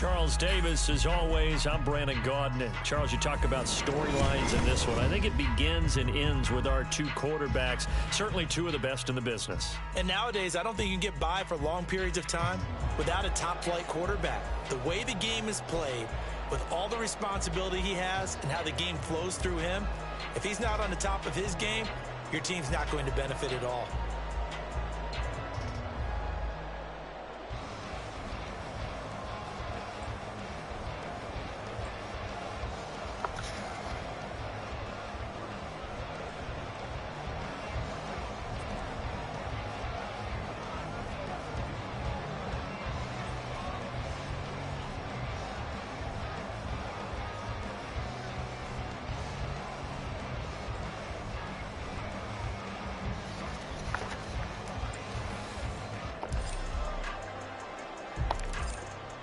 Charles Davis, as always. I'm Brandon Gaudin. Charles, you talk about storylines in this one. I think it begins and ends with our two quarterbacks, certainly two of the best in the business. And nowadays, I don't think you can get by for long periods of time without a top-flight quarterback. The way the game is played, with all the responsibility he has and how the game flows through him, if he's not on the top of his game, your team's not going to benefit at all.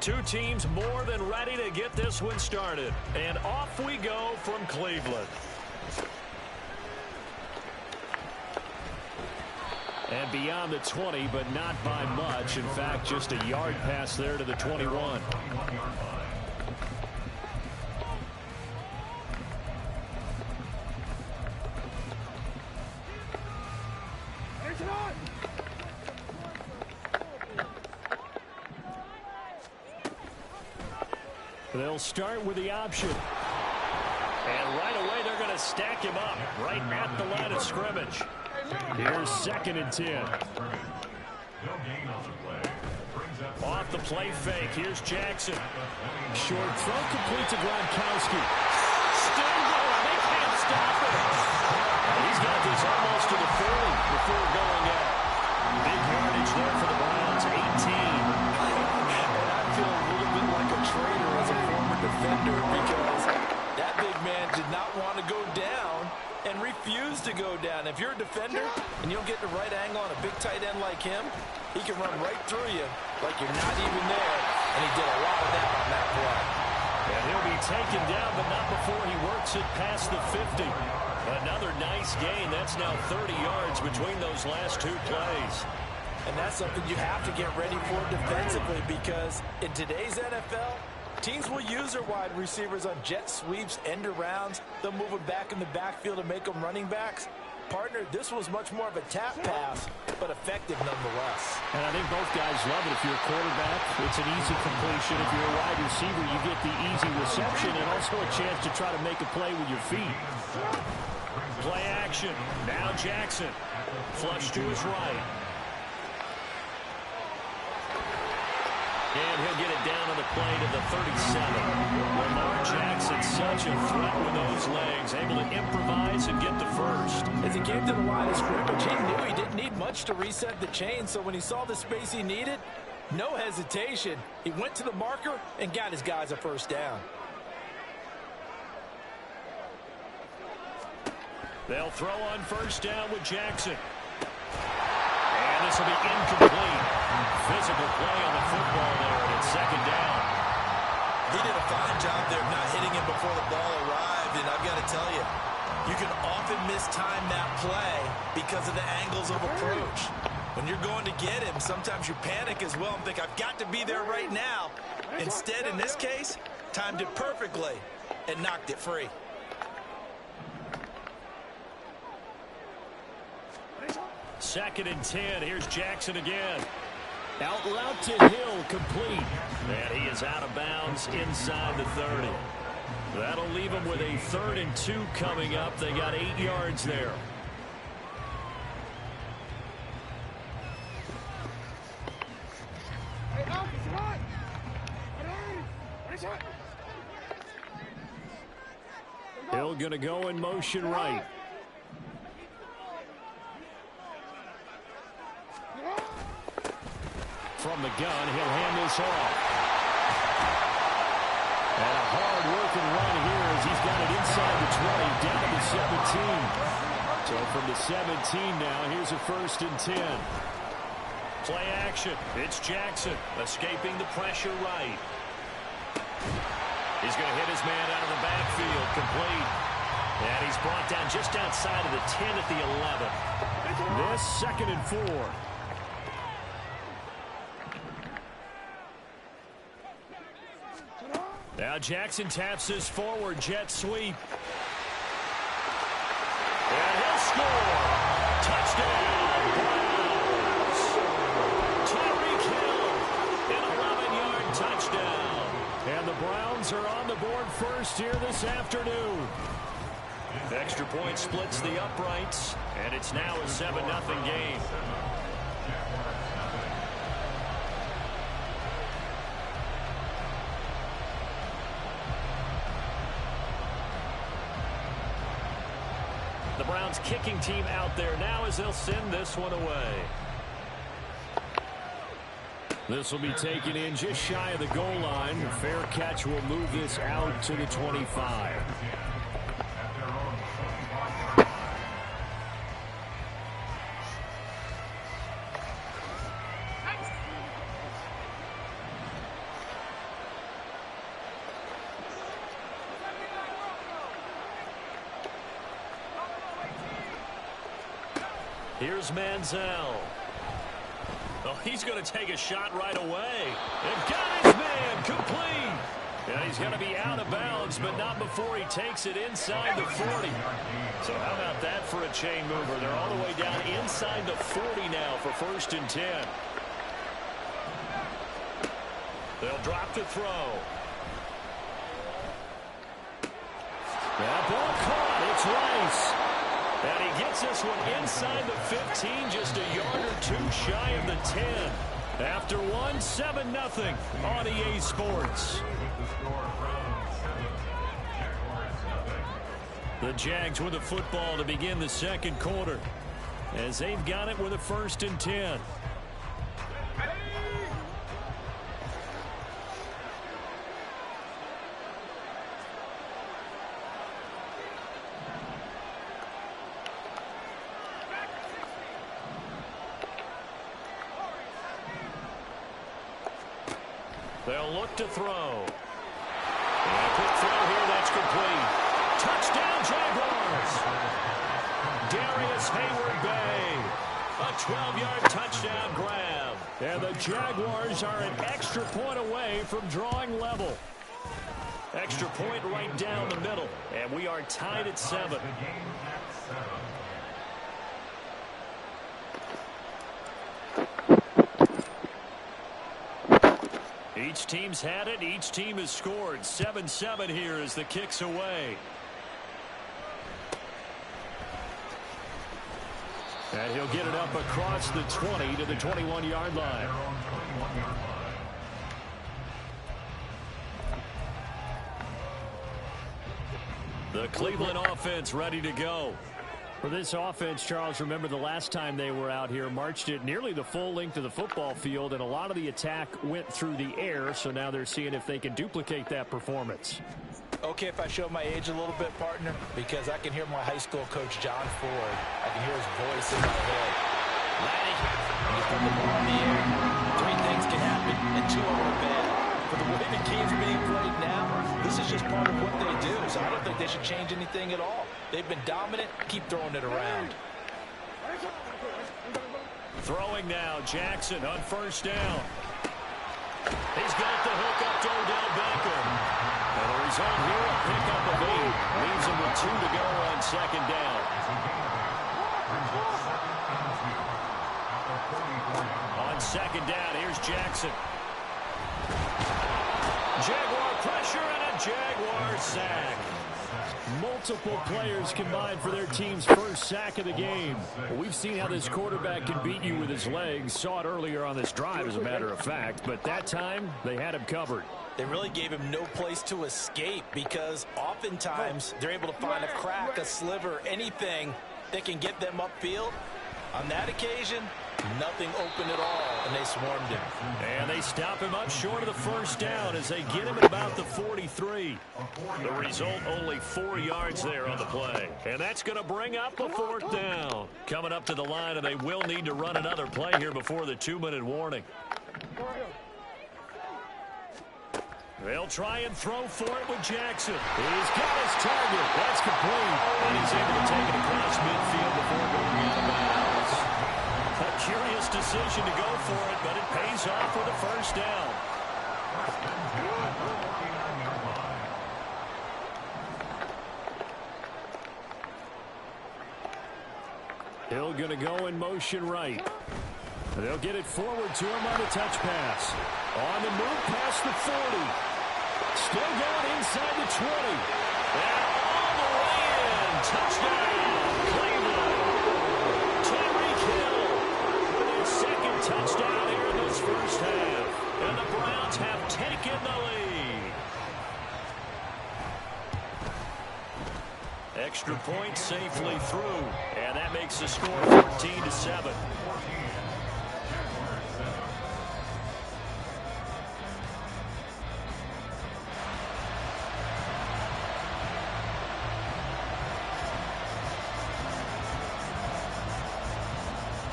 Two teams more than ready to get this one started. And off we go from Cleveland. And beyond the 20, but not by much. In fact, just a yard pass there to the 21. They'll start with the option. And right away, they're going to stack him up right at the line of scrimmage. Here's 2nd and 10. Off the play fake. Here's Jackson. Short throw complete to Gronkowski. Still going. They can't stop it. He's got this almost to the 40 before going out. Big yardage there for the Browns. 18. Feel a little bit like a traitor as a former defender because that big man did not want to go down and refused to go down. If you're a defender and you don't get the right angle on a big tight end like him, he can run right through you like you're not even there, and he did a lot of that on that play. And he'll be taken down, but not before he works it past the 50. Another nice gain. That's now 30 yards between those last two plays. And that's something you have to get ready for defensively because in today's NFL, teams will use their wide receivers on jet sweeps, end arounds. They'll move them back in the backfield and make them running backs. Partner, this was much more of a tap pass, but effective nonetheless. And I think both guys love it. If you're a quarterback, it's an easy completion. If you're a wide receiver, you get the easy reception and also a chance to try to make a play with your feet. Play action. Now Jackson. Flush to his right. And he'll get it down on the play to the 37. Lamar Jackson, such a threat with those legs, able to improvise and get the first. As he came to the line of scrimmage, he knew he didn't need much to reset the chain, so when he saw the space he needed, no hesitation. He went to the marker and got his guys a first down. They'll throw on first down with Jackson. And this will be incomplete. Physical play on the football there, and it's 2nd down. He did a fine job there of not hitting him before the ball arrived, and I've got to tell you, you can often mistime that play because of the angles of approach. When you're going to get him, sometimes you panic as well and think, I've got to be there right now. Instead, in this case, timed it perfectly and knocked it free. Second and 10. Here's Jackson again. Out route to Hill, complete. And he is out of bounds inside the 30. That'll leave him with a 3rd and 2 coming up. They got 8 yards there. Hill going to go in motion right. From the gun, he'll hand this off. And a hard-working run here as he's got it inside the 20, down to the 17. So from the 17 now, here's a 1st and 10. Play action. It's Jackson escaping the pressure right. He's going to hit his man out of the backfield, complete. And he's brought down just outside of the 10 at the 11. This 2nd and 4. Now Jackson taps his forward jet sweep. And he'll score. Touchdown, Browns. Derrick Hill, an 11-yard touchdown. And the Browns are on the board first here this afternoon. Extra point splits the uprights, and it's now a 7-0 game. The Browns kicking team out there now as they'll send this one away. This will be taken in just shy of the goal line. A fair catch will move this out to the 25. Here's Manziel. Oh, he's going to take a shot right away. And got his man complete. And he's going to be out of bounds, but not before he takes it inside the 40. So how about that for a chain mover? They're all the way down inside the 40 now for 1st and 10. They'll drop to throw. That ball caught. It's Rice. And he gets this one inside the 15, just a yard or two shy of the 10. After one, 7-0 on EA Sports. The Jags with the football to begin the second quarter, as they've got it with a 1st and 10. They'll look to throw. And a quick throw here, that's complete. Touchdown, Jaguars. Darius Hayward-Bay. A 12-yard touchdown grab. And the Jaguars are an extra point away from drawing level. Extra point right down the middle. And we are tied at 7. Each team's had it. Each team has scored. 7-7 here as the kick's away. And he'll get it up across the 20 to the 21-yard line. The Cleveland offense ready to go. For this offense, Charles, remember the last time they were out here, marched it nearly the full length of the football field, and a lot of the attack went through the air, so now they're seeing if they can duplicate that performance. Okay, if I show my age a little bit, partner, because I can hear my high school coach, John Ford. I can hear his voice in my head. Laddie, when you put the ball in the air, 3 things can happen, and 2 of them are bad. For the way the game's being played now, this is just part of what they do, so I don't think they should change anything at all. They've been dominant. Keep throwing it around. Throwing now, Jackson on 1st down. He's got the hook up to Odell Beckham. And the result here, a pickup of 8. Leaves him with 2 to go on 2nd down. On 2nd down, here's Jackson. Jaguar pressure and a Jaguar sack. Multiple players combined for their team's first sack of the game. Well, we've seen how this quarterback can beat you with his legs. Saw it earlier on this drive, as a matter of fact. But that time, they had him covered. They really gave him no place to escape because oftentimes they're able to find a crack, a sliver, anything that can get them upfield. On that occasion, nothing open at all, and they swarmed him. And they stop him up short of the 1st down as they get him at about the 43. The result, only 4 yards there on the play. And that's going to bring up the 4th down. Coming up to the line, and they will need to run another play here before the 2-minute warning. They'll try and throw for it with Jackson. He's got his target. That's complete. And he's able to take it across midfield before going out of bounds. A curious decision to go for it, but it pays off with a 1st down. Hill going to go in motion right. They'll get it forward to him on a touch pass. On the move past the 40. Still going inside the 20. And all the way in. Touchdown, Cleveland. Derrick Hill with his second touchdown here in this first half. And the Browns have taken the lead. Extra point safely through. And that makes the score 14-7.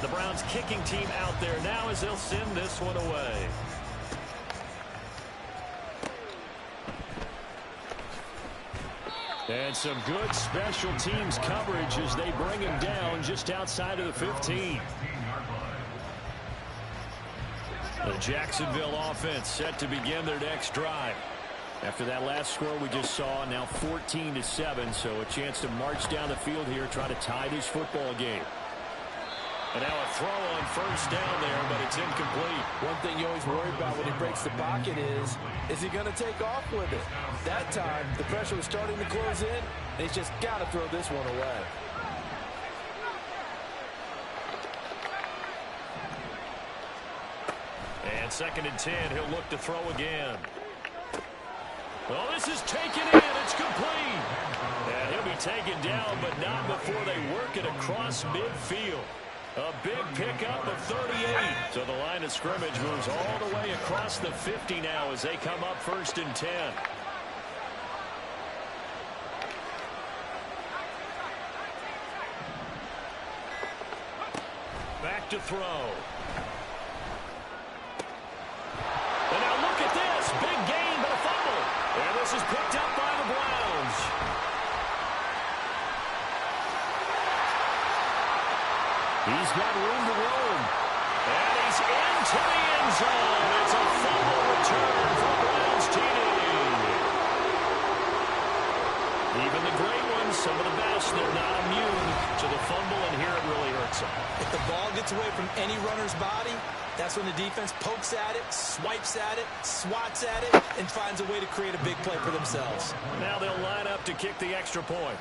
The Browns kicking team out there now as they'll send this one away. And some good special teams coverage as they bring him down just outside of the 15. The Jacksonville offense set to begin their next drive. After that last score we just saw, now 14-7, so a chance to march down the field here, try to tie this football game. And now a throw on first down there, but it's incomplete. One thing you always worry about when he breaks the pocket is he going to take off with it? That time, the pressure was starting to close in, and he's just got to throw this one away. And 2nd and 10, he'll look to throw again. Well, this is taken in. It's complete. And he'll be taken down, but not before they work it across midfield. A big pickup of 38. So the line of scrimmage moves all the way across the 50 now as they come up 1st and 10. Back to throw. And now look at this. Big gain, but a fumble. And this is picked up by the Browns. He's got room to roam. And he's into the end zone. It's a fumble return for Browns TD. Even the great ones, some of the best, they're not immune to the fumble, and here it really hurts them. If the ball gets away from any runner's body, that's when the defense pokes at it, swipes at it, swats at it, and finds a way to create a big play for themselves. Now they'll line up to kick the extra point.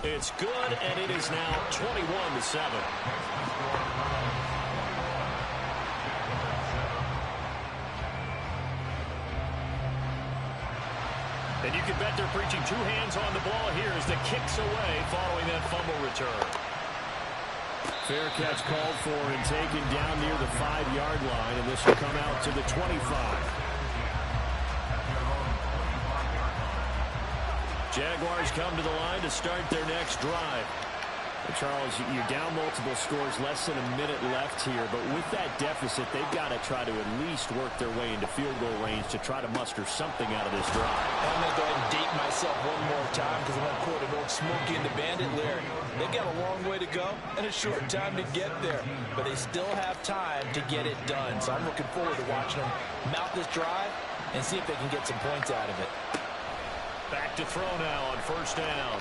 It's good, and it is now 21-7. And you can bet they're preaching two hands on the ball here as the kick's away following that fumble return. Fair catch called for and taken down near the 5-yard line, and this will come out to the 25. Jaguars come to the line to start their next drive. And Charles, you're down multiple scores, less than a minute left here, but with that deficit, they've got to try to at least work their way into field goal range to try to muster something out of this drive. I'm going to go ahead and date myself one more time because I'm going to quote an old Smokey and the Bandit lyric. They've got a long way to go and a short time to get there, but they still have time to get it done. So I'm looking forward to watching them mount this drive and see if they can get some points out of it. Back to throw now on first down.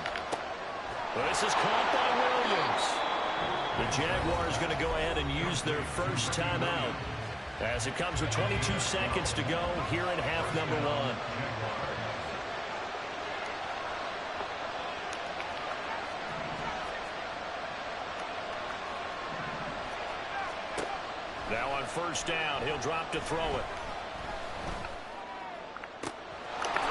This is caught by Williams. The Jaguars going to go ahead and use their first timeout as it comes with 22 seconds to go here in half number 1. Now on first down, he'll drop to throw it.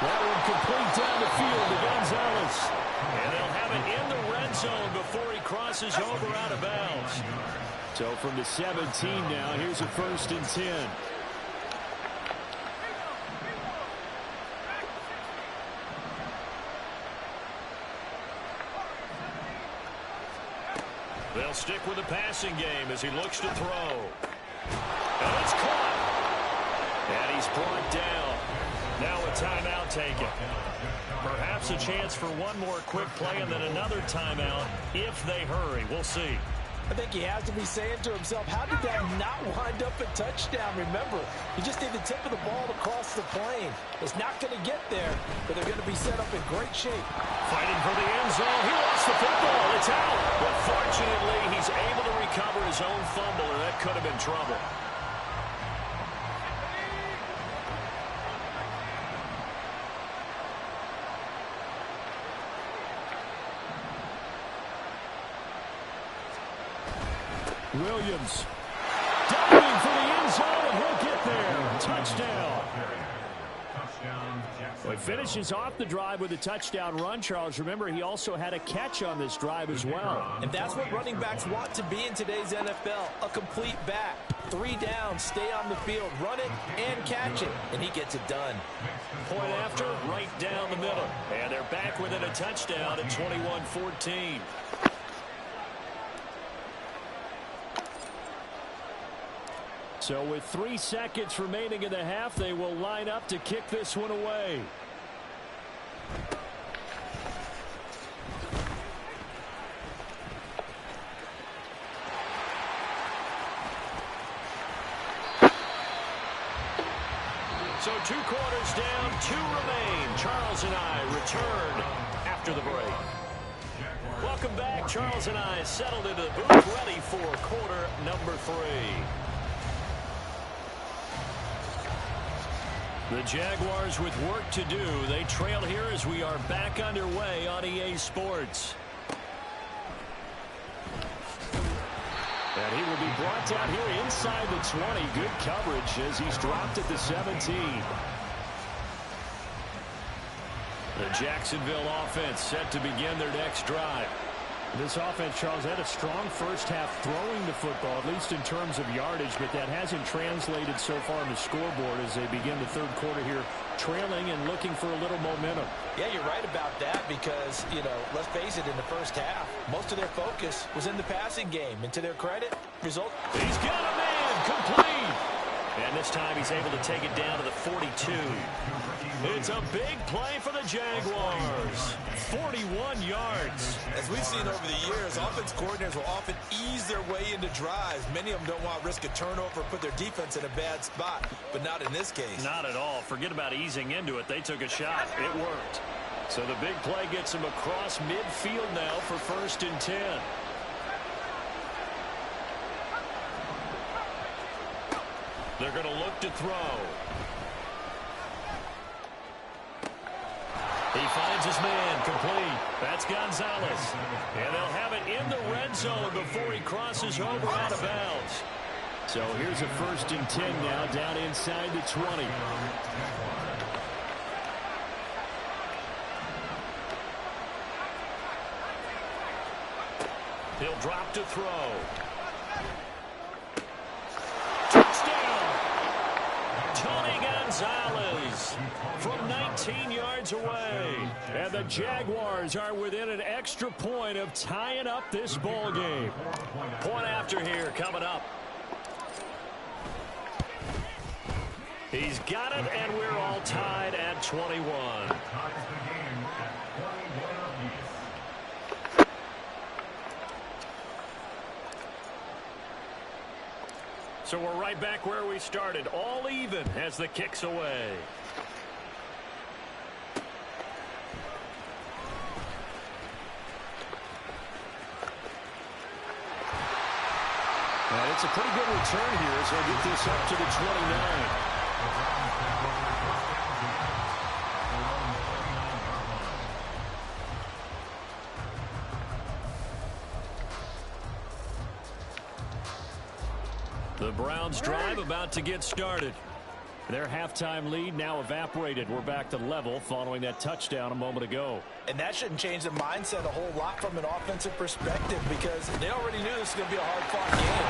That one complete down the field to Gonzalez. And they'll have it in the red zone before he crosses over out of bounds. So from the 17 now, here's a 1st and 10. They'll stick with the passing game as he looks to throw. And it's caught. And he's brought down. Now a timeout taken. Perhaps a chance for one more quick play and then another timeout if they hurry. We'll see. I think he has to be saying to himself, how did that not wind up a touchdown? Remember, you just need the tip of the ball across the plane. It's not going to get there, but they're going to be set up in great shape. Fighting for the end zone. He lost the football. It's out. But fortunately, he's able to recover his own fumble, or that could have been trouble. Williams diving for the end zone, and he'll get there. Touchdown. Well, he finishes off the drive with a touchdown run, Charles. Remember, he also had a catch on this drive as well. And that's what running backs want to be in today's NFL, a complete back. 3 down, stay on the field, run it, and catch it, and he gets it done. Point after, right down the middle. And they're back within a touchdown at 21-14. So with 3 seconds remaining in the half, they will line up to kick this one away. So 2 quarters down, 2 remain. Charles and I return after the break. Welcome back. Charles and I settled into the booth, ready for quarter number 3. The Jaguars with work to do. They trail here as we are back underway on EA Sports. And he will be brought down here inside the 20. Good coverage as he's dropped at the 17. The Jacksonville offense set to begin their next drive. This offense, Charles, had a strong first half throwing the football, at least in terms of yardage, but that hasn't translated so far on the scoreboard as they begin the third quarter here, trailing and looking for a little momentum. Yeah, you're right about that because, let's face it, in the first half, most of their focus was in the passing game. And to their credit, result. He's got a man, complete. And this time he's able to take it down to the 42. It's a big play for the Jaguars. 41 yards. As we've seen over the years, offense coordinators will often ease their way into drives. Many of them don't want to risk a turnover or put their defense in a bad spot, but not in this case. Not at all. Forget about easing into it. They took a shot. It worked. So the big play gets him across midfield now for 1st and 10. They're going to look to throw. He finds his man, complete. That's Gonzalez. And they'll have it in the red zone before he crosses over out of bounds. So here's a 1st and 10 now down inside the 20. He'll drop to throw. Touchdown! Tony Gonzalez from 19 yards away. And the Jaguars are within an extra point of tying up this ball game. Point after here coming up. He's got it, and we're all tied at 21. So we're right back where we started, all even as the kick's away. And it's a pretty good return here as they get this up to the 29. The Browns drive about to get started. Their halftime lead now evaporated. We're back to level following that touchdown a moment ago. And that shouldn't change the mindset a whole lot from an offensive perspective because they already knew this was going to be a hard-fought game.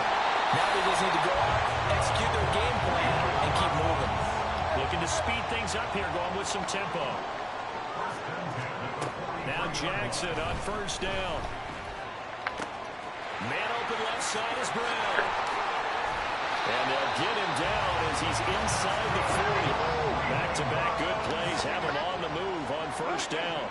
Now they just need to go out, execute their game plan, and keep moving. Looking to speed things up here, going with some tempo. Now Jackson on 1st down. Man open left side is Brown. And they'll get him down as he's inside the 40. Back-to-back good plays have him on the move on 1st down.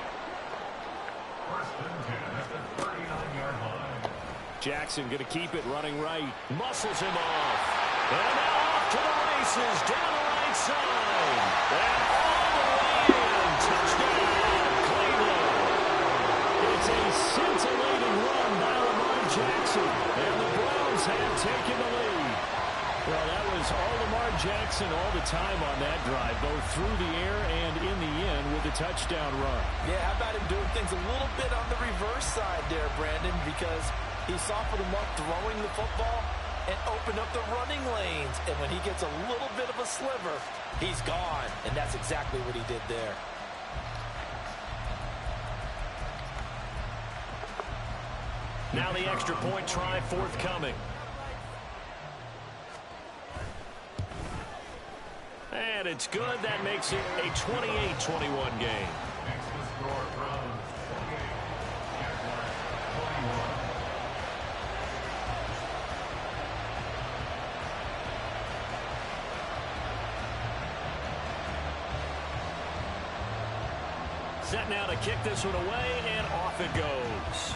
Jackson going to keep it running right. Muscles him off. And now off to the races. Down the right side. And all the way in. Touchdown, Cleveland. It's a scintillating run by Lamar Jackson. And the Browns have taken the lead. Well, that was all Lamar Jackson all the time on that drive, both through the air and in the end with a touchdown run. Yeah, how about him doing things a little bit on the reverse side there, Brandon, because he softened him up throwing the football and opened up the running lanes. And when he gets a little bit of a sliver, he's gone. And that's exactly what he did there. Now the extra point try forthcoming. And it's good. That makes it a 28-21 game. Set now to kick this one away, and off it goes.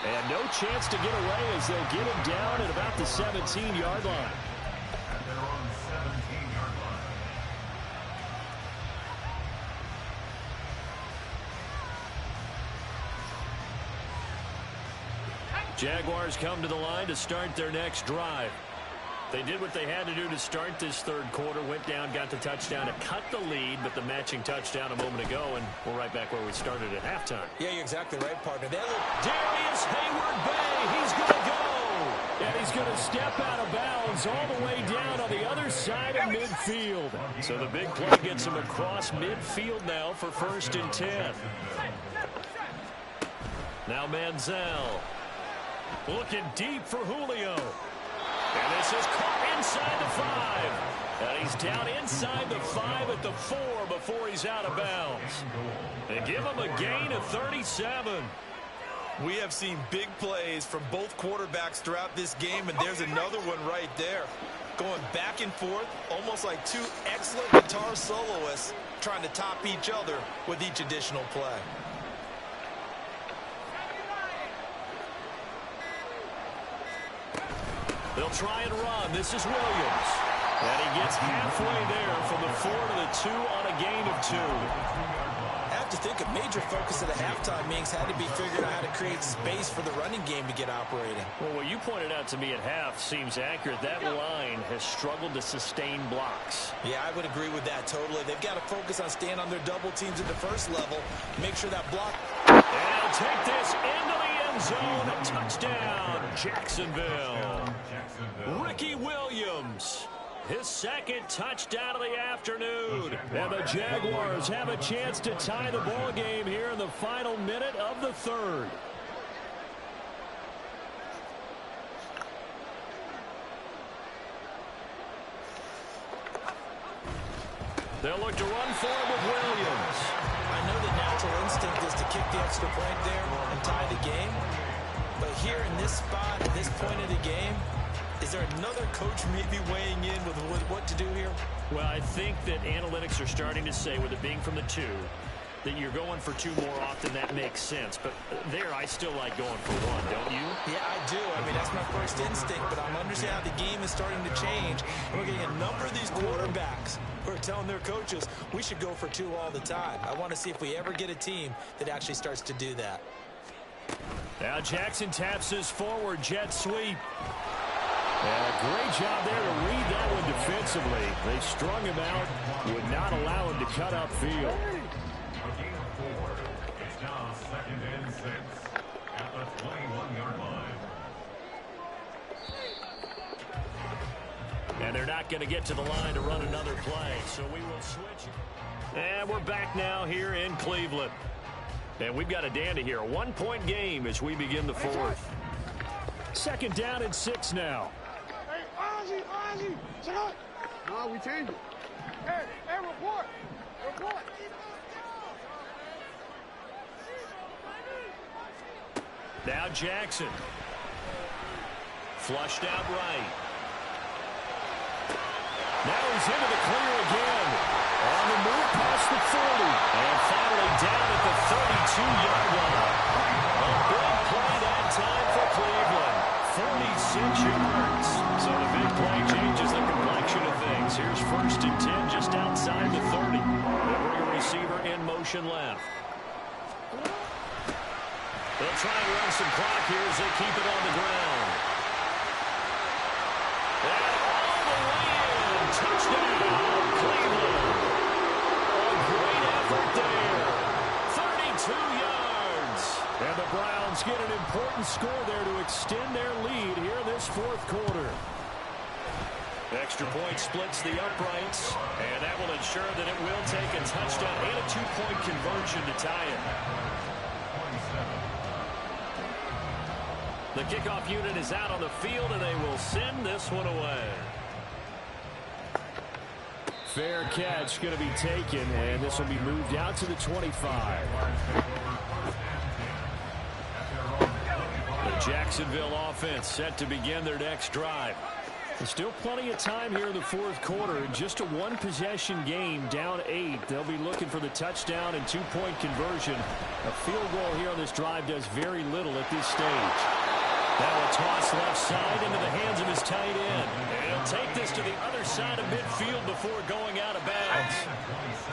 And no chance to get away as they'll get him down at about the 17-yard line. They're on the 17-yard line. Jaguars come to the line to start their next drive. They did what they had to do to start this third quarter, went down, got the touchdown to cut the lead, but the matching touchdown a moment ago, and we're right back where we started at halftime. Yeah, you're exactly right, partner. Darius Hayward-Bay, he's going to go. And he's going to step out of bounds all the way down on the other side of midfield. So the big play gets him across midfield now for 1st and 10. Now Manziel looking deep for Julio. And this is caught inside the 5. And he's down inside the 5 at the 4 before he's out of bounds. They give him a gain of 37. We have seen big plays from both quarterbacks throughout this game, and there's another one right there. Going back and forth, almost like two excellent guitar soloists trying to top each other with each additional play. They'll try and run. This is Williams. And he gets halfway there from the 4 to the 2 on a gain of 2. I have to think a major focus at the halftime meetings had to be figuring out how to create space for the running game to get operating. Well, what you pointed out to me at half seems accurate. That line has struggled to sustain blocks. Yeah, I would agree with that totally. They've got to focus on staying on their double teams at the first level. Make sure that block. And take this into the end zone. A touchdown, Jacksonville. Ricky Williams, his 2nd touchdown of the afternoon. And the Jaguars have a chance to tie the ball game here in the final minute of the 3rd. They'll look to run for it with Williams. I know the natural instinct is to kick the extra point there and tie the game. But here in this spot, at this point of the game, is there another coach maybe weighing in with what to do here? Well, I think that analytics are starting to say, with it being from the 2, that you're going for 2 more often. That makes sense. But there, I still like going for 1, don't you? Yeah, I do. I mean, that's my first instinct. But I'm understanding how the game is starting to change. And we're getting a number of these quarterbacks who are telling their coaches, we should go for 2 all the time. I want to see if we ever get a team that actually starts to do that. Now Jackson taps his forward jet sweep. And a great job there to read that one defensively. They strung him out, would not allow him to cut upfield. A gain of 4. It's now 2nd and 6 at the 21-yard line. And they're not going to get to the line to run another play, so we will switch. And we're back now here in Cleveland. And we've got a dandy here. A 1-point game as we begin the 4th. 2nd down and 6 now. Hey, Ozzy, shut up. No, we changed it. Hey, report. Now Jackson. Flushed out right. Now he's into the clear again. On the move past the 40. And nearly down at the 32-yard line. A big play that time for Cleveland. 46 yards. So the big play changes the complexion of things. Here's 1st and 10 just outside the 30. They'll bring a receiver in motion left. They'll try and run some clock here as they keep it on the ground. And all the way in. Touchdown, Cleveland. A great effort there. 32 yards. And the Browns get an important score there to extend their lead here in this 4th quarter. Extra point splits the uprights, and that will ensure that it will take a touchdown and a 2-point conversion to tie it. The kickoff unit is out on the field, and they will send this one away. Fair catch going to be taken, and this will be moved out to the 25. The Jacksonville offense set to begin their next drive. There's still plenty of time here in the 4th quarter. Just a one-possession game, down 8. They'll be looking for the touchdown and 2-point conversion. A field goal here on this drive does very little at this stage. That will toss left side into the hands of his tight end. And he'll take this to the other side of midfield before going out of bounds.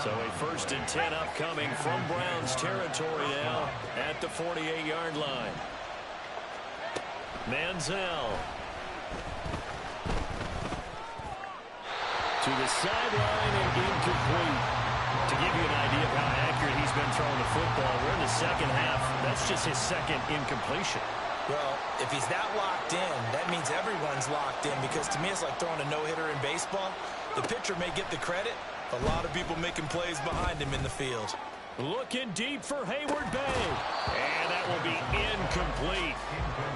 So a 1st and 10 upcoming from Browns territory now at the 48-yard line. Manziel. To the sideline and incomplete. To give you an idea of how accurate he's been throwing the football, we're in the second half. That's just his 2nd incompletion. Well, if he's that locked in, that means everyone's locked in, because to me it's like throwing a no-hitter in baseball. The pitcher may get the credit, a lot of people making plays behind him in the field. Looking deep for Hayward Bay. And that will be incomplete.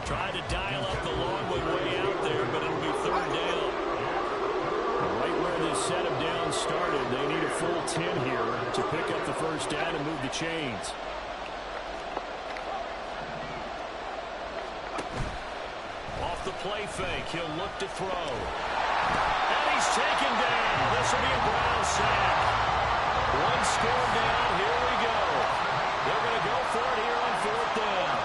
Tried to dial up the long one way out there, but it'll be 3rd down. Right where this set of downs started, they need a full 10 here to pick up the 1st down and move the chains. Off the play fake, he'll look to throw. And he's taken down. This will be a Brown sack. 1 score down, here we go. They're going to go for it here on 4th down.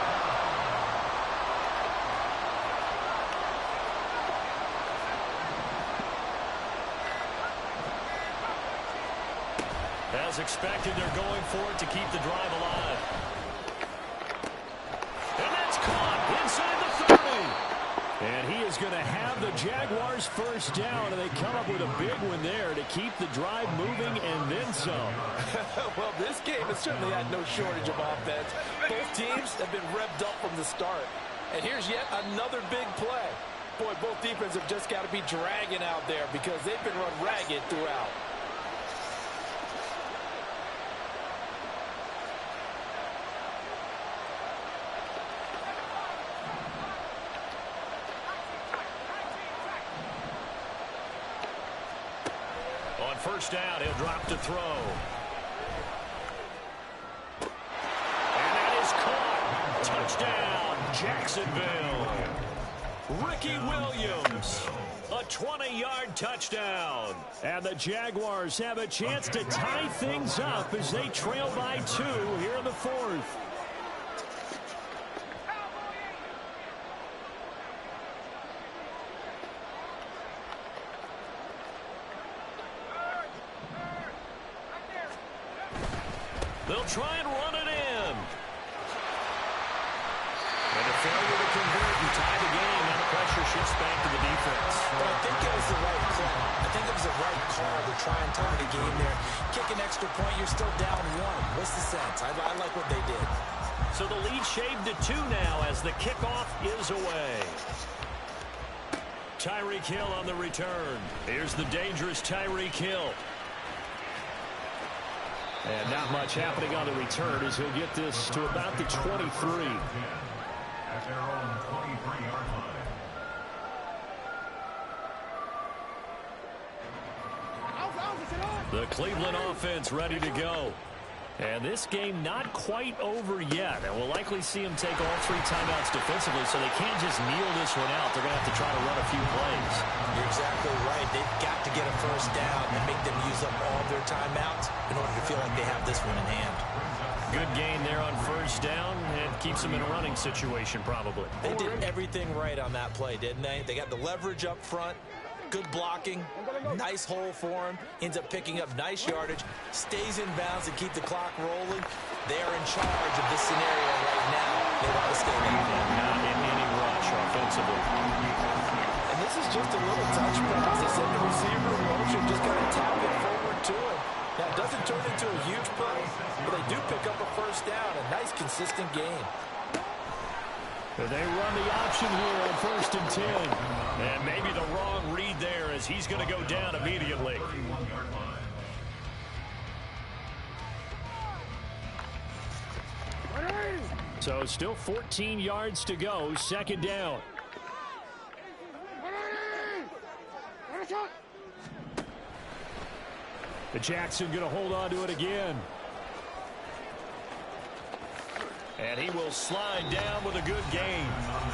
As expected, they're going for it to keep the drive alive. And that's caught inside the 30. And he is going to have the Jaguars' 1st down, and they come up with a big one there to keep the drive moving and then some. Well, this game has certainly had no shortage of offense. Both teams have been revved up from the start. And here's yet another big play. Boy, both defenses have just got to be dragging out there because they've been run ragged throughout. On 1st down, he'll drop to throw. And that is caught. Touchdown, Jacksonville. Ricky Williams, a 20-yard touchdown. And the Jaguars have a chance to tie things up as they trail by 2 here in the 4th. They'll try and run it in. And a failure to convert and tie the game. Now the pressure shifts back to the defense. But I think it was the right call. I think it was the right call to try and tie the game there. Kick an extra point, you're still down 1. What's the sense? I like what they did. So the lead shaved to 2 now as the kickoff is away. Tyreek Hill on the return. Here's the dangerous Tyreek Hill. And not much happening on the return as he'll get this to about the 23. At their own 23-yard line. The Cleveland offense ready to go. And this game not quite over yet. And we'll likely see them take all 3 timeouts defensively, so they can't just kneel this one out. They're going to have to try to run a few plays. You're exactly right. they've got to get a first down and make them use up all their timeouts in order to feel like they have this one in hand. Good gain there on first down and keeps them in a running situation probably. They did everything right on that play, didn't they? They got the leverage up front, good blocking, nice hole for him, ends up picking up nice yardage, stays in bounds to keep the clock rolling. They are in charge of this scenario right now. They want to stay there. Not in any rush offensively. And this is just a little touch pass. They send the receiver in motion, just kind of tap it forward to him. Now, it doesn't turn into a huge play, but they do pick up a first down. A nice, consistent game. They run the option here on 1st and 10. And maybe the wrong read there as he's going to go down immediately. So still 14 yards to go, 2nd down. The Jackson going to hold on to it again. And he will slide down with a good gain.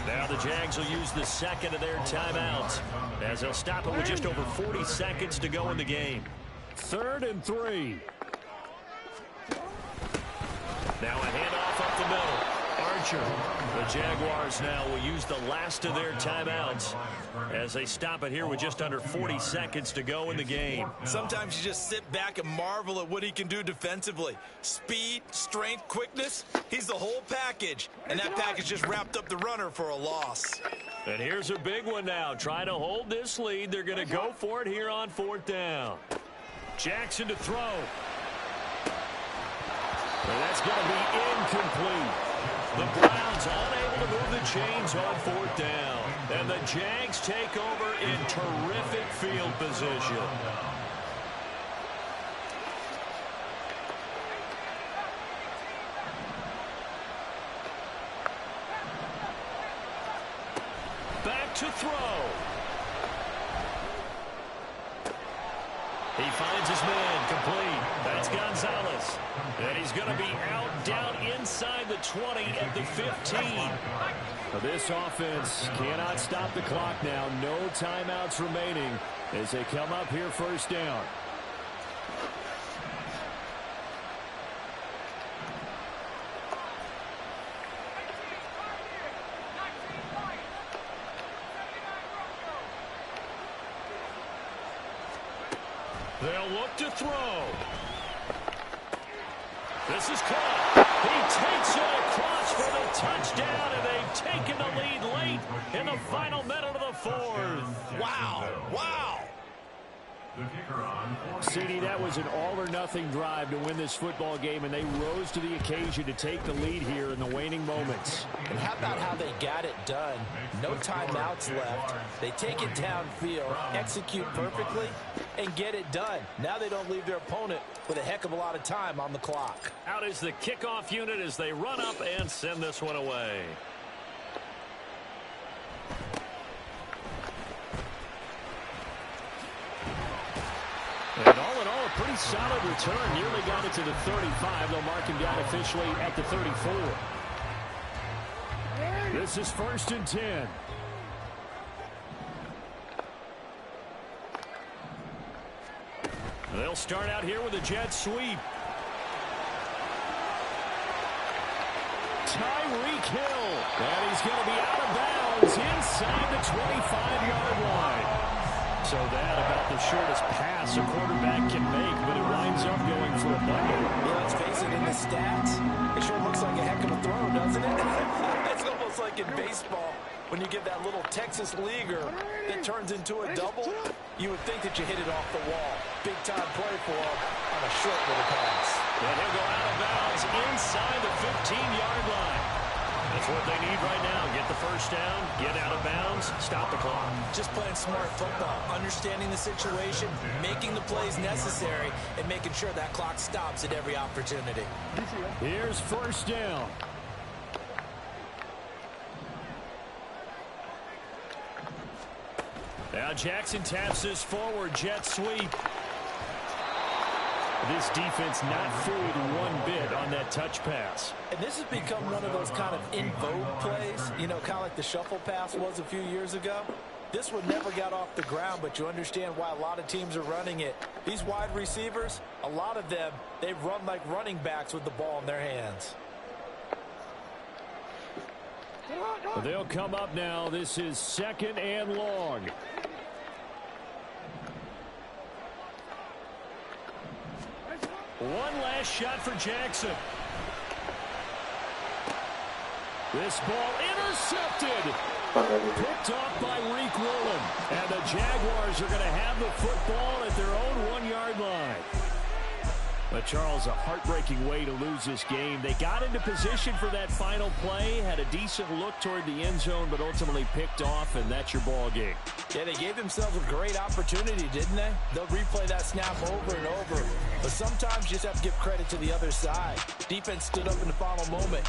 Now the Jags will use the 2nd of their timeouts as they'll stop it with just over 40 seconds to go in the game. 3rd and 3. Now a handoff up the middle. Archer. The Jaguars now will use the last of their timeouts as they stop it here with just under 40 seconds to go in the game. Sometimes you just sit back and marvel at what he can do defensively. Speed, strength, quickness, he's the whole package. And that package just wrapped up the runner for a loss. And here's a big one now. Trying to hold this lead. They're going to go for it here on 4th down. Jackson to throw. And that's going to be incomplete. The Browns unable to move the chains on 4th down. And the Jags take over in terrific field position. Back to throw. He finds his man complete. That's Gonzalez. And he's going to be out down inside the 20 at the 15. This offense cannot stop the clock now. No timeouts remaining as they come up here 1st down. They'll look to throw. This is caught. He takes it across for the touchdown, and they've taken the lead late in the final minute of the 4th. Wow. Wow. CD, that was an all-or-nothing drive to win this football game, and they rose to the occasion to take the lead here in the waning moments. And how about how they got it done? No timeouts left. They take it downfield, execute perfectly, and get it done. Now they don't leave their opponent with a heck of a lot of time on the clock. Out is the kickoff unit as they run up and send this one away. And all in all, a pretty solid return. Nearly got it to the 35. They'll mark him down officially at the 34. This is 1st and 10. They'll start out here with a jet sweep. Tyreek Hill. And he's going to be out of bounds inside the 25-yard line. So that about the shortest pass a quarterback can make, but it winds up going for a bundle. Yeah, let's face it, in the stats, it sure looks like a heck of a throw, doesn't it? It's almost like in baseball, when you get that little Texas leaguer that turns into a double, you would think that you hit it off the wall. Big-time play for him on a short little pass. And he'll go out of bounds inside the 15-yard line. That's what they need right now. Get the first down, get out of bounds, stop the clock. Just playing smart football, understanding the situation, making the plays necessary, and making sure that clock stops at every opportunity. Here's 1st down. Now Jackson taps this forward jet sweep. This defense not fooled one bit on that touch pass. And this has become one of those kind of in vogue plays, you know, kind of like the shuffle pass was a few years ago. This one never got off the ground, but you understand why a lot of teams are running it. These wide receivers, a lot of them, they run like running backs with the ball in their hands. They'll come up now. This is 2nd and long. One last shot for Jackson. This ball intercepted. Picked off by Reek Woolen. And the Jaguars are going to have the football at their own 1-yard line. But, Charles, a heartbreaking way to lose this game. They got into position for that final play, had a decent look toward the end zone, but ultimately picked off, and that's your ball game. Yeah, they gave themselves a great opportunity, didn't they? They'll replay that snap over and over. But sometimes you just have to give credit to the other side. Defense stood up in the final moment.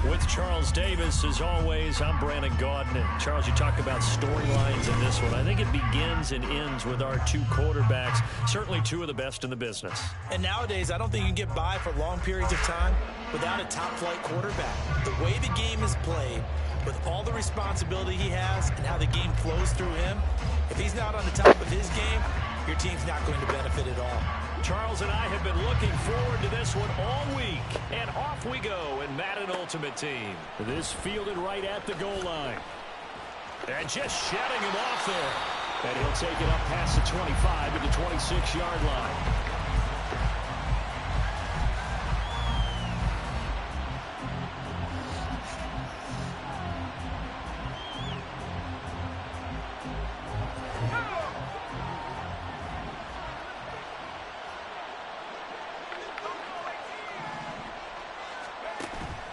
With Charles Davis, as always, I'm Brandon Gaudin. And Charles, you talk about storylines in this one. I think it begins and ends with our two quarterbacks, certainly two of the best in the business. And nowadays, I don't think you can get by for long periods of time without a top-flight quarterback. The way the game is played, with all the responsibility he has and how the game flows through him, if he's not on the top of his game, your team's not going to benefit at all. Charles and I have been looking forward to this one all week. And off we go in Madden Ultimate Team. This fielded right at the goal line. And just shutting him off there. And he'll take it up past the 25 to the 26-yard line.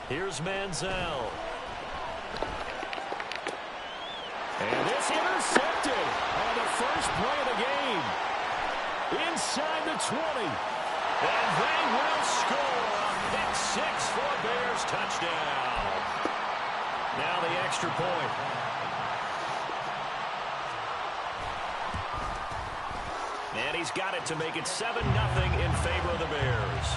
Here's Manziel. And it's intercepted on the first play of the game. inside the 20. And they will score a pick six for a Bears touchdown. Now the extra point. And he's got it to make it 7-0 in favor of the Bears.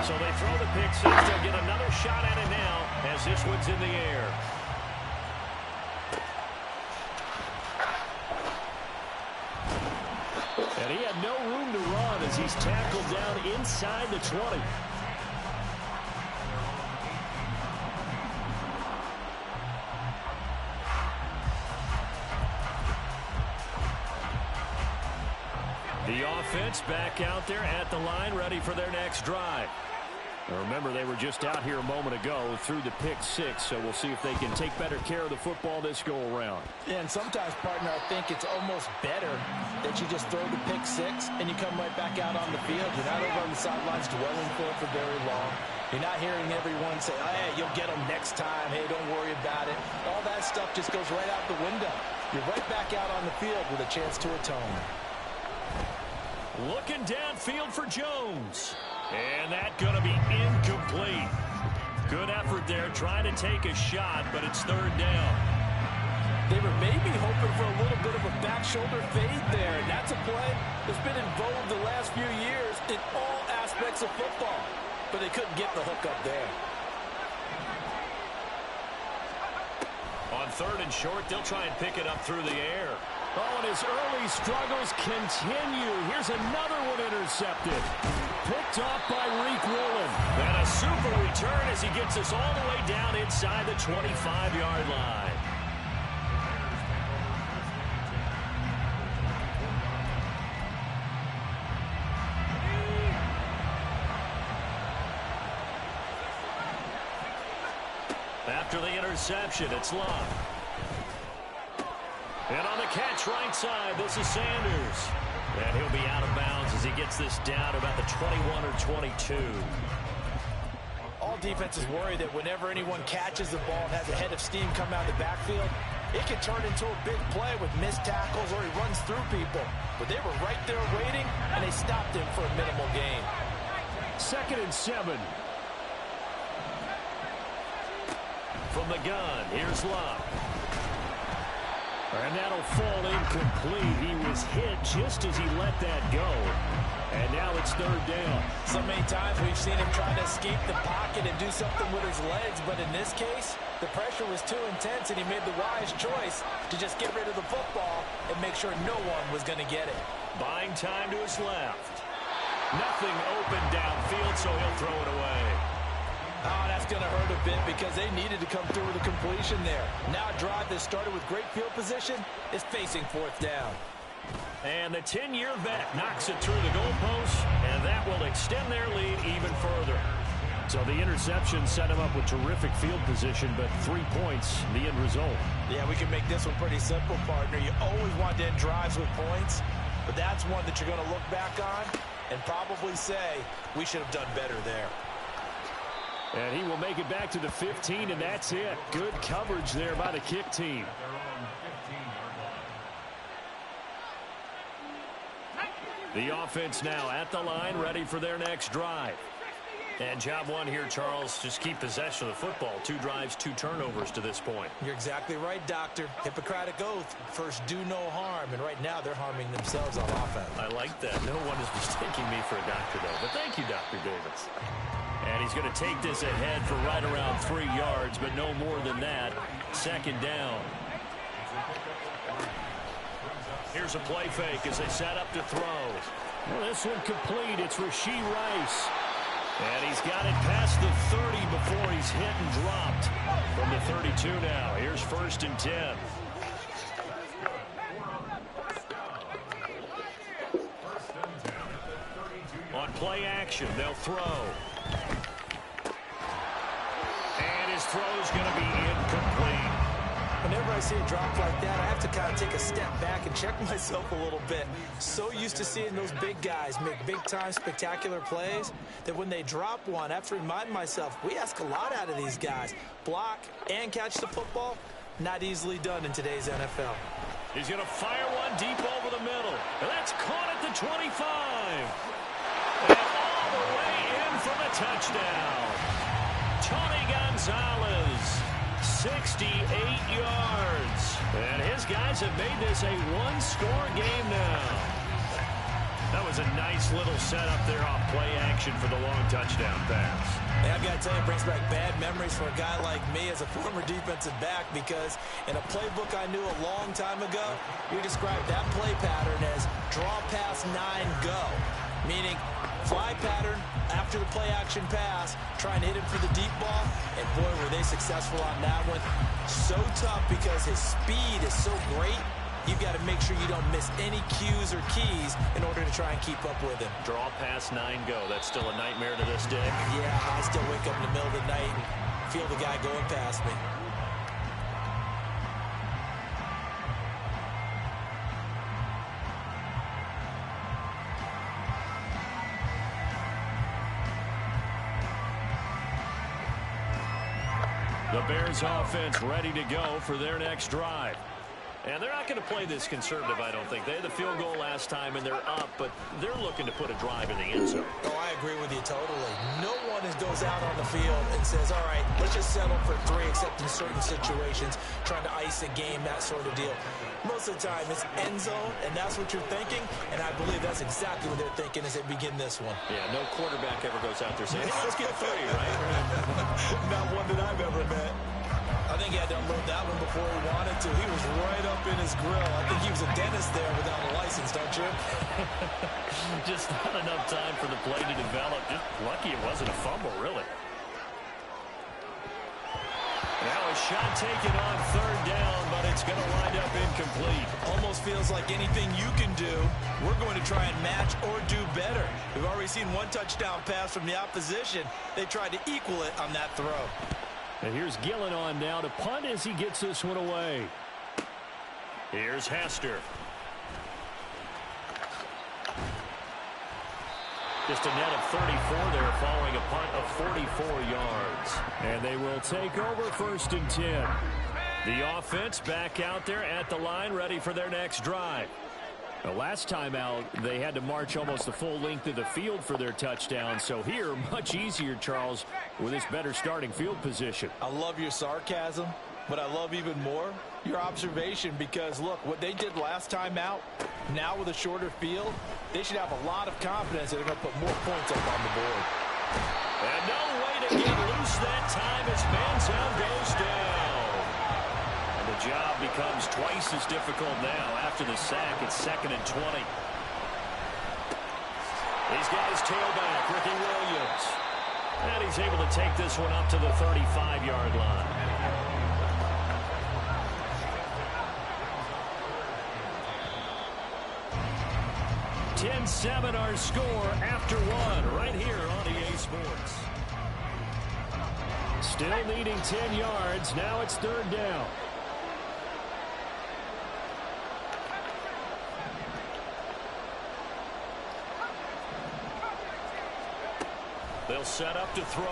So they throw the pick six. They'll get another shot at it now as this one's in the air. And he had no room to run as he's tackled down inside the 20. The offense back out there at the line, ready for their next drive. Now remember, they were just out here a moment ago through the pick six, so we'll see if they can take better care of the football this go-around. Yeah, and sometimes, partner, I think it's almost better that you just throw the pick six and you come right back out on the field. You're not over on the sidelines dwelling for very long. You're not hearing everyone say, oh, hey, you'll get them next time. Hey, don't worry about it. All that stuff just goes right out the window. You're right back out on the field with a chance to atone. Looking downfield for Jones. And that's going to be incomplete. Good effort there, trying to take a shot, but it's third down. They were maybe hoping for a little bit of a back shoulder fade there, and that's a play that's been in vogue the last few years in all aspects of football. But they couldn't get the hook up there. On third and short, they'll try and pick it up through the air. Oh, and his early struggles continue. Here's another one intercepted. Picked off by Reek Woolen. And a super return as he gets us all the way down inside the 25-yard line. After the interception, it's Love. And on the catch right side, this is Sanders. And he'll be out of bounds as he gets this down about the 21 or 22. All defenses worry that whenever anyone catches the ball and has a head of steam come out of the backfield, it can turn into a big play with missed tackles or he runs through people. But they were right there waiting, and they stopped him for a minimal gain. 2nd and 7. From the gun, here's Love. And that'll fall incomplete. He was hit just as he let that go. And now it's third down. So many times we've seen him try to escape the pocket and do something with his legs. But in this case, the pressure was too intense, and he made the wise choice to just get rid of the football and make sure no one was going to get it. Buying time to his left. Nothing open downfield, so he'll throw it away. Oh, that's going to hurt a bit because they needed to come through with a completion there. Now a drive that started with great field position is facing fourth down. And the 10-year vet knocks it through the goalpost, and that will extend their lead even further. So the interception set him up with terrific field position, but 3 points, the end result. Yeah, we can make this one pretty simple, partner. You always want to end drives with points, but that's one that you're going to look back on and probably say, we should have done better there. And he will make it back to the 15, and that's it. Good coverage there by the kick team. The offense now at the line, ready for their next drive. And job one here, Charles, just keep possession of the football. 2 drives, 2 turnovers to this point. You're exactly right, Doctor. Hippocratic oath. First, do no harm. And right now, they're harming themselves on offense. I like that. No one is mistaking me for a doctor, though. But thank you, Dr. Davis. And he's going to take this ahead for right around 3 yards, but no more than that. 2nd down. Here's a play fake as they set up to throw. Well, this one complete. It's Rashee Rice. And he's got it past the 30 before he's hit and dropped. From the 32 now. Here's 1st and 10. On play action, they'll throw. And his throw's going to be incomplete. Whenever I see a drop like that, I have to kind of take a step back and check myself a little bit. So used to seeing those big guys make big-time spectacular plays that when they drop one, I have to remind myself, we ask a lot out of these guys. Block and catch the football, Not easily done in today's NFL. He's going to fire one deep over the middle. And that's caught at the 25. And all the way in for the touchdown. Tony Gonzalez, 68 yards. And his guys have made this a one-score game now. That was a nice little setup there off play action for the long touchdown pass. Hey, I've got to tell you, it brings back bad memories for a guy like me as a former defensive back, because in a playbook I knew a long time ago, you described that play pattern as draw pass 9 go, meaning fly pattern after the play action pass, trying to hit him for the deep ball, and boy, were they successful on that one. So tough because his speed is so great. You've got to make sure you don't miss any cues or keys in order to try and keep up with him. Draw pass 9 go. That's still a nightmare to this day. Yeah, I still wake up in the middle of the night and feel the guy going past me. The Bears offense ready to go for their next drive. And they're not going to play this conservative, I don't think. They had the field goal last time, and they're up, but they're looking to put a drive in the end zone. Oh, I agree with you totally. No one goes out on the field and says, all right, let's just settle for 3, except in certain situations, trying to ice a game, that sort of deal. Most of the time, it's end zone, and that's what you're thinking, and I believe that's exactly what they're thinking as they begin this one. Yeah, no quarterback ever goes out there saying, hey, let's get 3, right? Not one that I've ever met. I think he had to unload that one before he wanted to. He was right up in his grill. I think he was a dentist there without a license, don't you? Just not enough time for the play to develop. Just lucky it wasn't a fumble, really. Now a shot taken on 3rd down, but it's going to wind up incomplete. Almost feels like anything you can do, we're going to try and match or do better. We've already seen one touchdown pass from the opposition. They tried to equal it on that throw. And here's Gillen on now to punt as he gets this one away. Here's Hester. Just a net of 34 there following a punt of 44 yards. And they will take over 1st and 10. The offense back out there at the line, ready for their next drive. The last time out, they had to march almost the full length of the field for their touchdown. So here, much easier, Charles, with this better starting field position. I love your sarcasm, but I love even more your observation, because, look, what they did last time out, now with a shorter field, they should have a lot of confidence that they're going to put more points up on the board. And no way to get loose that time as Manziel goes down. And the job becomes twice as difficult now after the sack. It's 2nd and 20. He's got his tailback, Ricky Williams. And he's able to take this one up to the 35-yard line. 10-7 our score after 1 right here on EA Sports. Still needing 10 yards. Now it's 3rd down. They'll set up to throw.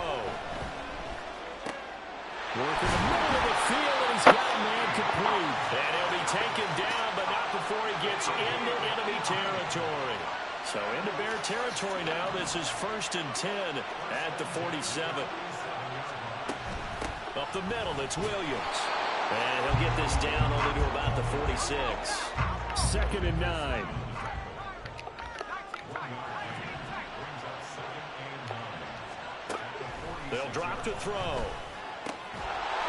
Work in the middle of the field, and he's got a man complete. And he'll be taken down, but not before he gets into enemy territory. So into Bear territory now. This is 1st and 10 at the 47. Up the middle, it's Williams. And he'll get this down only to about the 46. 2nd and 9. They'll drop to throw.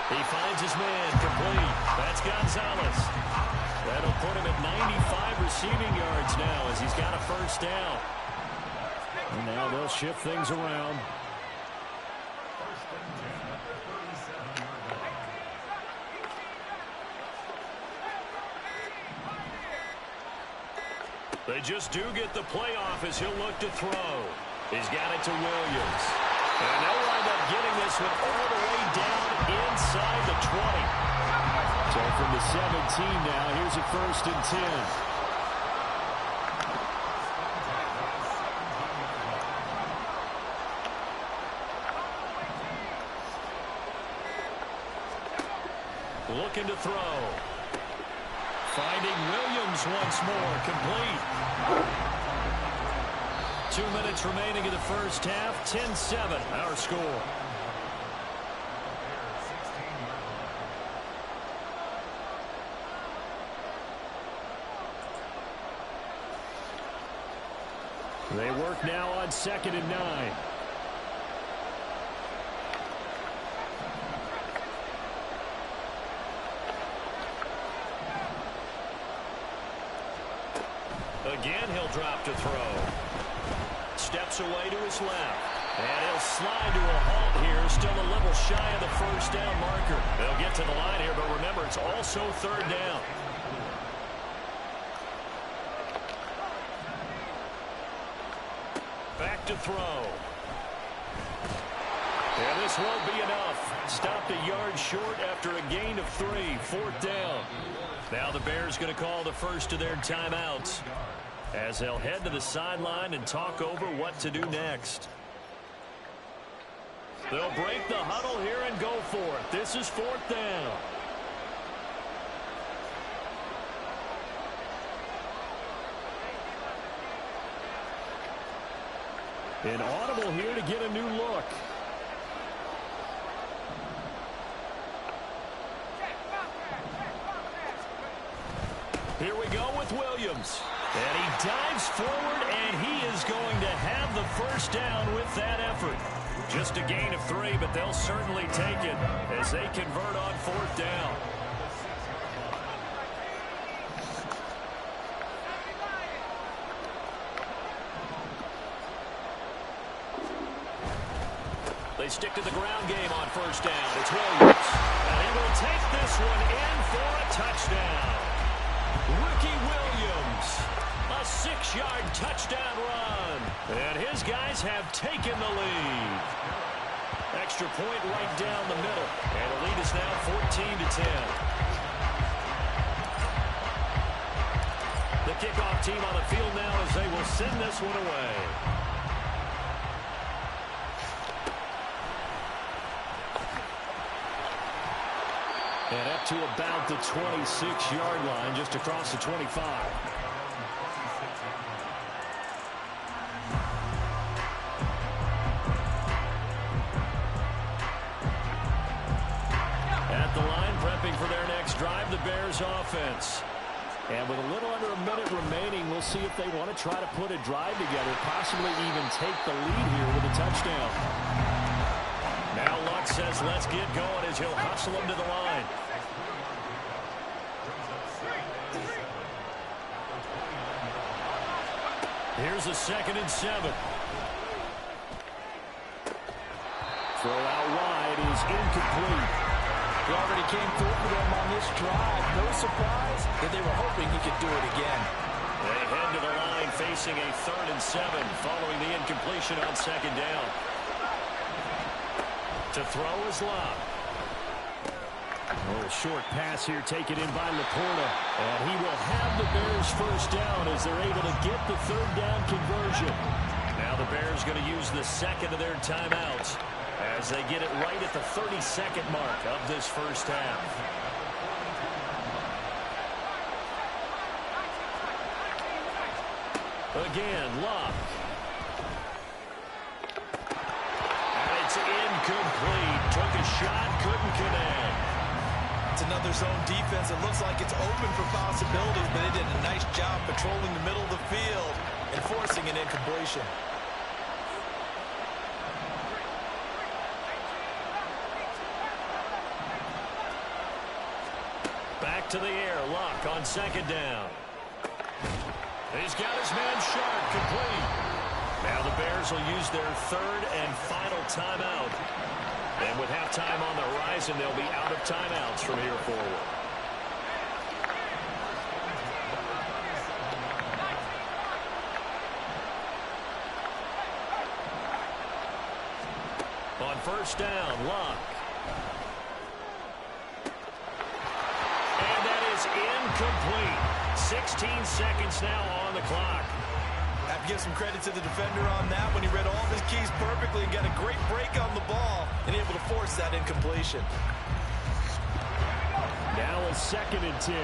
He finds his man complete. That's Gonzalez. That'll put him at 95 receiving yards now as he's got a 1st down. And now they'll shift things around. They just do get the playoff as he'll look to throw. He's got it to Williams. And they'll wind up getting this one all the way down inside the 20. So from the 17 now, here's a 1st and 10. Looking to throw. Finding Williams once more, complete. 2 minutes remaining in the first half, 10-7, our score. They work now on 2nd and 9. Again, he'll drop to throw. Steps away to his left. And he'll slide to a halt here. Still a little shy of the first down marker. They'll get to the line here, but remember, it's also 3rd down. Back to throw. And this won't be enough. Stopped a yard short after a gain of 3. 4th down. Now the Bears going to call the first of their timeouts, as they'll head to the sideline and talk over what to do next. They'll break the huddle here and go for it. This is 4th down. An audible here to get a new look. Here we go with Williams. And he dives forward, and he is going to have the first down with that effort. Just a gain of 3, but they'll certainly take it as they convert on 4th down. They stick to the ground game on 1st down. It's Williams. And he will take this one in for a touchdown. Rookie Williams, a 6-yard touchdown run. And his guys have taken the lead. Extra point right down the middle. And the lead is now 14-10. The kickoff team on the field now as they will send this one away. And up to about the 26-yard line, just across the 25. At the line, prepping for their next drive, the Bears offense. And with a little under a minute remaining, we'll see if they want to try to put a drive together, possibly even take the lead here with a touchdown. Now Luck says, let's get going, as he'll hustle him to the line. Here's a 2nd and 7. Throw out wide is incomplete. He already came through for them on this drive. No surprise that they were hoping he could do it again. They head to the line facing a 3rd and 7 following the incompletion on 2nd down. To throw is Love. A little short pass here taken in by Laporta. And he will have the Bears first down as they're able to get the 3rd down conversion. Now the Bears going to use the 2nd of their timeouts as they get it right at the 32nd mark of this first half. Again, Love. And it's incomplete. Took a shot, couldn't connect. It's another zone defense. It looks like it's open for possibilities, but they did a nice job patrolling the middle of the field and forcing an incompletion. Back to the air. Luck on 2nd down. He's got his man sharp, complete. Now the Bears will use their 3rd and final timeout. And with halftime on the horizon, they'll be out of timeouts from here forward. On 1st down, Luck. And that is incomplete. 16 seconds now on the clock. I have to give some credit to the defender on that when he read all of his keys perfectly and got a great break on the ball and able to force that incompletion. Now a 2nd and 10.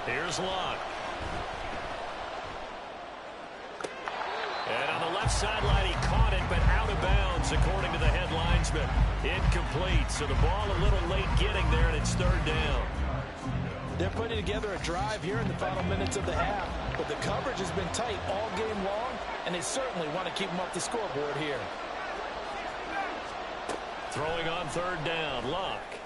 Here's Locke. And on the left sideline, he caught it, but out of bounds, according to the head linesman. Incomplete, so the ball a little late getting there, and it's 3rd down. They're putting together a drive here in the final minutes of the half, but the coverage has been tight all game long, and they certainly want to keep them off the scoreboard here. Throwing on 3rd down, Locke.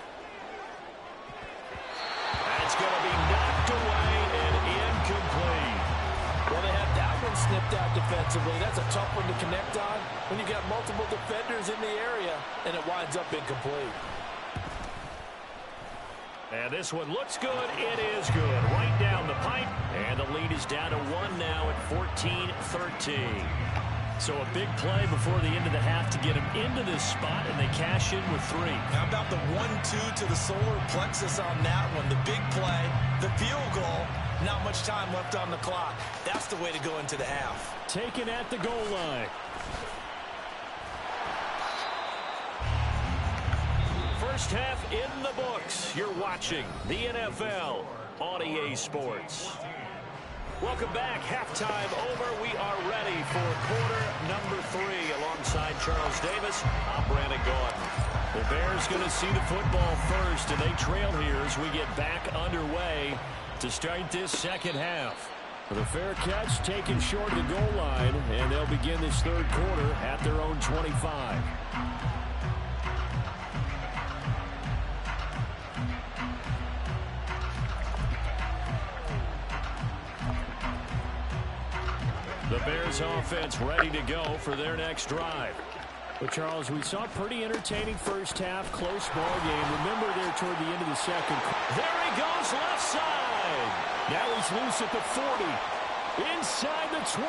That's going to be knocked away and incomplete. Well, they have that one snipped out defensively. That's a tough one to connect on when you got multiple defenders in the area, and it winds up incomplete. And this one looks good. It is good. Right down the pipe. And the lead is down to 1 now at 14-13. So a big play before the end of the half to get him into this spot, and they cash in with 3. How about the 1-2 to the solar plexus on that one? The big play, the field goal, not much time left on the clock. That's the way to go into the half. Taken at the goal line. First half in the books. You're watching the NFL on EA Sports. Welcome back. Halftime over. We are ready for quarter number 3 alongside Charles Davis. I'm Brandon Gordon. The Bears going to see the football first, and they trail here as we get back underway to start this second half. The fair catch taken short of the goal line, and they'll begin this 3rd quarter at their own 25. The Bears offense ready to go for their next drive. But Charles, we saw a pretty entertaining first half, close ball game. Remember there toward the end of the second. There he goes left side. Now he's loose at the 40. Inside the 20.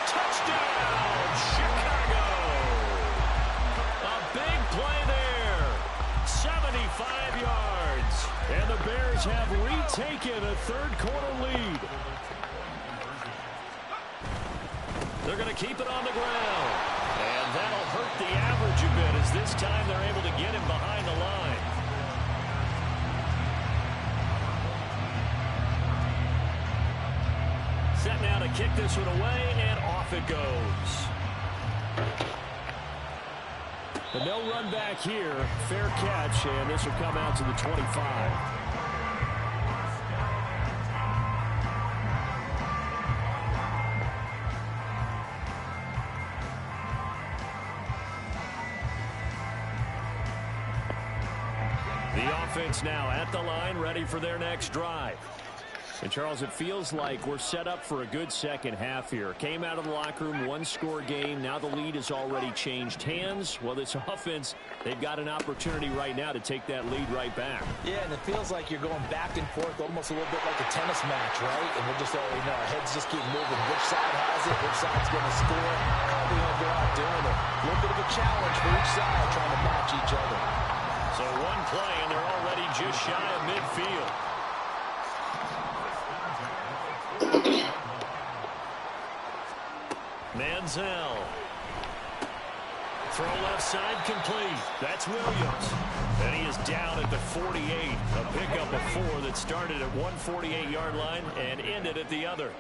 Touchdown, Chicago. A big play there. 75 yards. And the Bears have retaken a 3rd quarter lead. They're going to keep it on the ground. And that'll hurt the average a bit as this time they're able to get him behind the line. Set now to kick this one away, and off it goes. But no run back here. Fair catch, and this will come out to the 25. Offense now at the line, ready for their next drive. And Charles, it feels like we're set up for a good second half here. Came out of the locker room, 1-score game. Now the lead has already changed hands. Well, this offense, they've got an opportunity right now to take that lead right back. Yeah, and it feels like you're going back and forth almost a little bit like a tennis match, right? And we're just already know our heads just keep moving. Which side has it? Which side's going to score? How are we going to go out doing it? A little bit of a challenge for each side trying to match each other. So one play, and they're already just shy of midfield. Manziel. Throw left side complete. That's Williams. And he is down at the 48. A pickup of 4 that started at 148-yard line and ended at the other.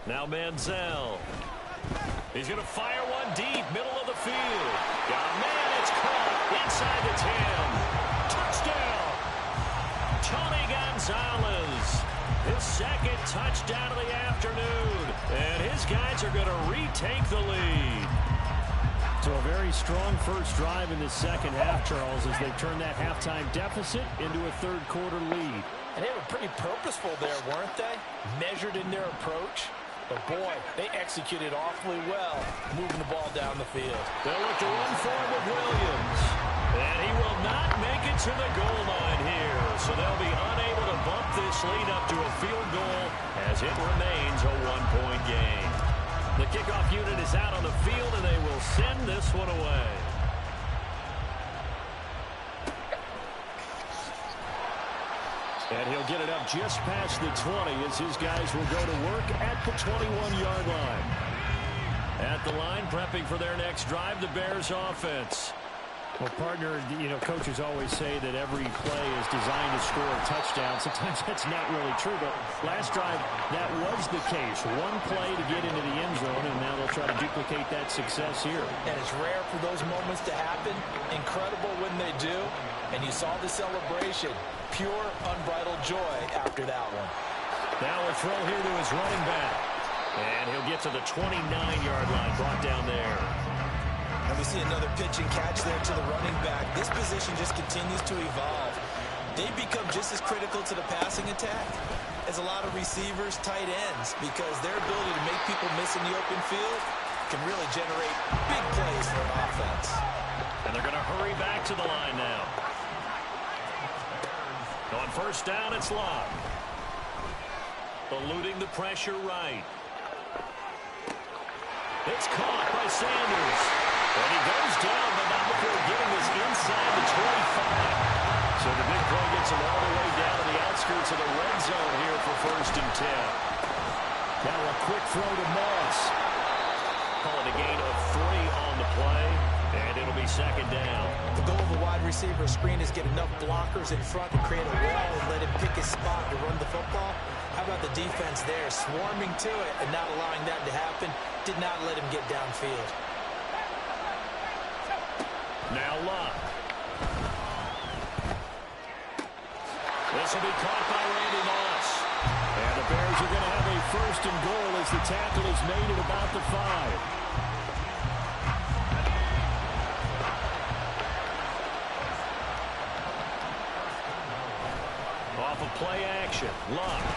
Now Manziel. He's going to fire one deep, middle of the field. Got a man, it's caught inside the 10. Touchdown. Tony Gonzalez. His 2nd touchdown of the afternoon. And his guys are going to retake the lead. So a very strong first drive in the second half, Charles, as they turn that halftime deficit into a 3rd quarter lead. And they were pretty purposeful there, weren't they? Measured in their approach. But, boy, they executed awfully well, moving the ball down the field. They'll look to run for it with Williams. And he will not make it to the goal line here. So they'll be unable to bump this lead up to a field goal as it remains a 1-point game. The kickoff unit is out on the field, and they will send this one away. And he'll get it up just past the 20 as his guys will go to work at the 21-yard line. At the line, prepping for their next drive, the Bears offense. Well, partner, you know, coaches always say that every play is designed to score a touchdown. Sometimes that's not really true, but last drive, that was the case. One play to get into the end zone, and now they'll try to duplicate that success here. And it's rare for those moments to happen. Incredible when they do. And you saw the celebration. Pure, unbridled joy after that one. Now a throw here to his running back. And he'll get to the 29-yard line, brought down there. And we see another pitch and catch there to the running back. This position just continues to evolve. They become just as critical to the passing attack as a lot of receivers, tight ends, because their ability to make people miss in the open field can really generate big plays for an offense. And they're going to hurry back to the line now. On first down, it's Locke. Eluding the pressure right. It's caught by Sanders. And he goes down, but not before getting this inside the 25. So the big play gets him all the way down to the outskirts of the red zone here for first and 10. Now a quick throw to Moss. Call it a gain of 3 on the play, and it'll be second down. The goal of a wide receiver screen is get enough blockers in front to create a wall and let him pick his spot to run the football. How about the defense there, swarming to it and not allowing that to happen? Did not let him get downfield. Now Locke. This will be caught by Randy Moss. And the Bears are going to have a first and goal as the tackle is made at about the 5. Off of play action, Locke.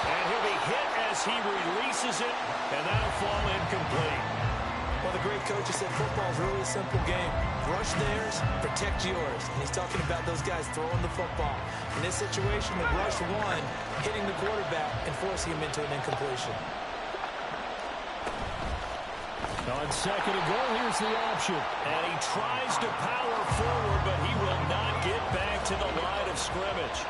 And he'll be hit as he releases it, and that'll fall incomplete. Well, the great coach has said football is really a simple game. Rush theirs, protect yours. And he's talking about those guys throwing the football. In this situation, the rush one, hitting the quarterback and forcing him into an incompletion. On second and goal, here's the option. And he tries to power forward, but he will not get back to the line of scrimmage.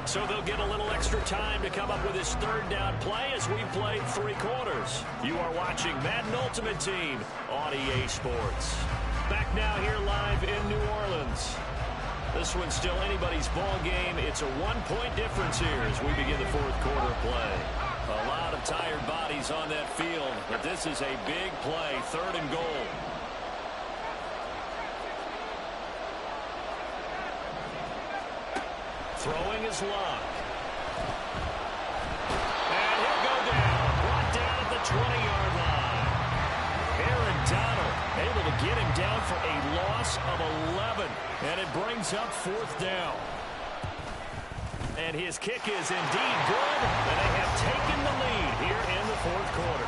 So they'll get a little extra time to come up with his third down play as we played 3 quarters. You are watching Madden Ultimate Team on EA Sports. Back now here live in New Orleans. This one's still anybody's ball game. It's a 1-point difference here as we begin the 4th quarter play. A lot of tired bodies on that field, but this is a big play, 3rd and goal. Throwing is Locke. And he'll go down. Brought down at the 20-yard line. Aaron Donald able to get him down for a loss of 11. And it brings up 4th down. And his kick is indeed good. And they have taken the lead here in the 4th quarter.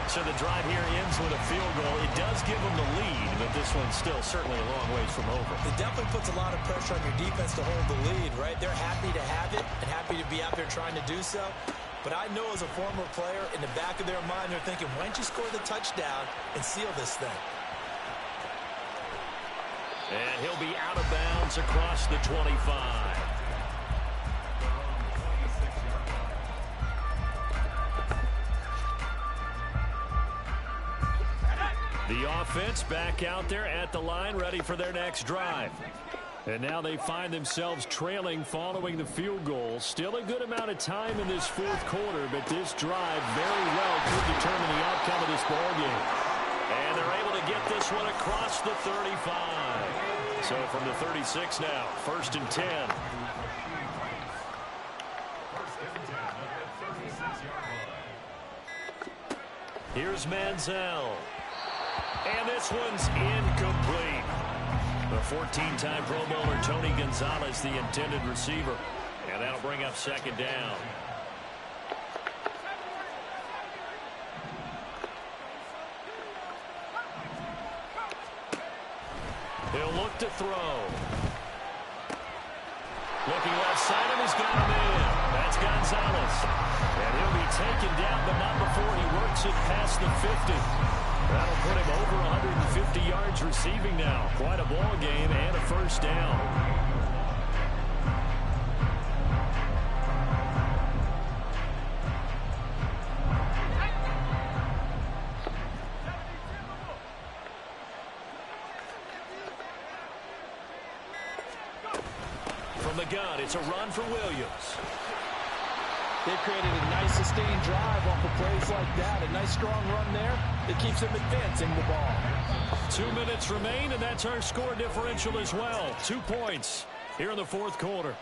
So the drive here ends with a field goal. It does give them the lead, but this one's still certainly a long ways from over. It definitely puts a lot of pressure on your defense to hold the lead, right? They're happy to have it and happy to be out there trying to do so. But I know as a former player, in the back of their mind, they're thinking, why don't you score the touchdown and seal this thing? And he'll be out of bounds across the 25. The offense back out there at the line, ready for their next drive. And now they find themselves trailing following the field goal. Still a good amount of time in this 4th quarter, but this drive very well could determine the outcome of this ballgame. And they're able to get this one across the 35. So from the 36 now, 1st and 10. Here's Manziel. And this one's incomplete. The 14-time Pro Bowler Tony Gonzalez, the intended receiver. And that'll bring up 2nd down. He'll look to throw. Looking left side, and he's got him in. That's Gonzalez. And he'll be taken down, but not before he works it past the 50. That'll put him over 150 yards receiving now. Quite a ball game and a first down. From the gun, it's a run for Williams. They've created a nice sustained drive off of plays like that. A nice strong run there that keeps them advancing the ball. 2 minutes remain, and that's our score differential as well. 2 points here in the fourth quarter.